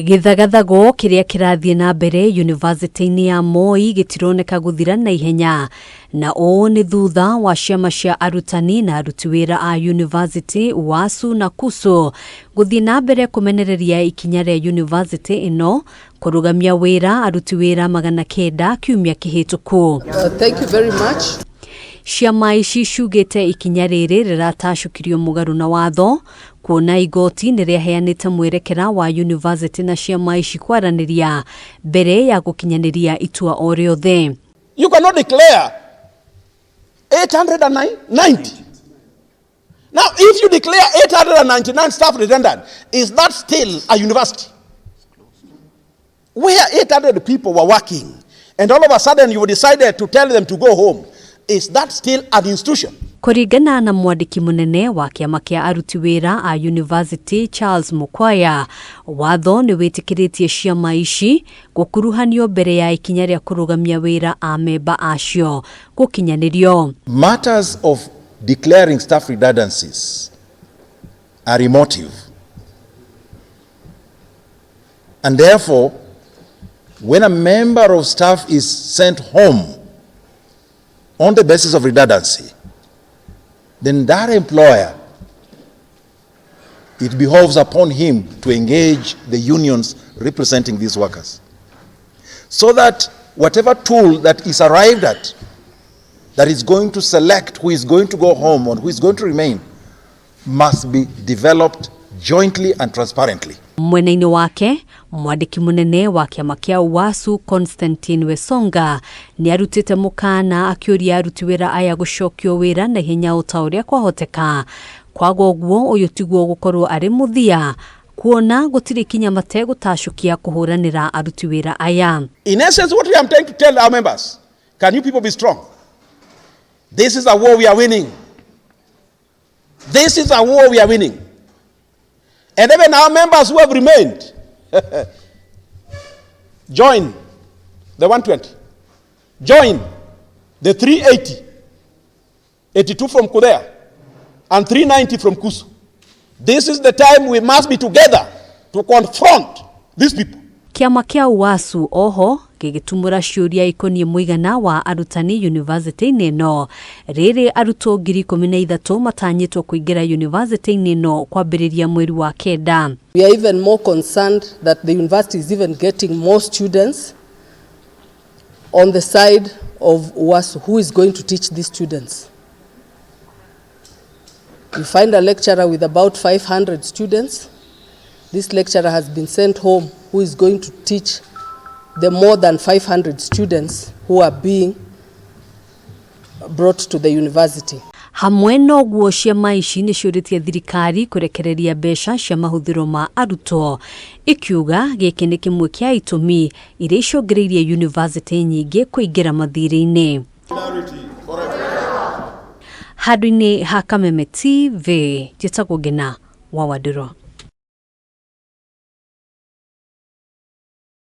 Githagathago kiria kirathie na mbere University-ini ya Moi gitironeka guthira na ihenya na o ni thutha wa ciama cia arutani na aruti wira a University UASU na KUSU guthie na mbere kumenereria ikinya ria University ino kurugamia wira aruti wira 900 kiumia kihituku. Thank you very much. Ciama ici ciugite ikinya riri riratashukirio mugaru na watho kuona IGOTI niriaheanite mwerekera wa University na ciama ici kwaraniria mbere ya gukinyaniria itua o riothe. You cannot declare 890. Now, if you declare 899 staff redundant, is that still a university? Where 800 people were working, and all of a sudden you decided to tell them to go home, is that still an institution? Kuringana na mwandiki munene wa kiama kia aruti wira a University Charles Mukwaya, watho ni witikiritie ciama ici gukuruhanio mbere ya ikinya ria kurugamia wira a memba acio gukinyanirio. Matters of declaring staff redundancies are emotive, and therefore when a member of staff is sent home on the basis of redundancy, then that employer, it behoves upon him to engage the unions representing these workers, so that whatever tool that is arrived at that is going to select who is going to go home and who is going to remain must be developed jointly and transparently. Mwenaini wake, mwandiki munene wa kiama kia UASU Constantine Wesonga ni arutite mukana akiuria aruti wira aya gucokio wira na hinya utauria kwahoteka. Kwago guo uyu tiguo gukorwo ari muthia kuona gutiri kinya mate gutashukia kuhuranira aruti wira aya. In essence, what we are trying to tell our members, can you people be strong? This is a war we are winning. This is a war we are winning. And even our members who have remained, join the 120, join the 380, 82 from KUDEA, and 390 from KUSU. This is the time we must be together to confront these people. Kiama kia UASU oho gigitumura ciuria ikonie muigana wa arutani University-ini no riri aruto 13,000 matanyitwo kuingira University-ini no kwambiriria mweri wa kenda. We are even more concerned that the university is even getting more students on the side of UASU. Who is going to teach these students? You find a lecturer with about 500 students. This lecturer has been sent home. Who is going to teach the more than 500 students who are being brought to the university? Hamwe no guo ciama ici ni ciuritie thirikari kurekereria mbeca cia mahuthiro ma aruto, ikiuga giki ni kimwe kia itumi iria icongeririe university nyingi kuingira mathiri-ini. Handũ-inĩ ha Kameme TV, njĩtagwo Ngina wa Waduro.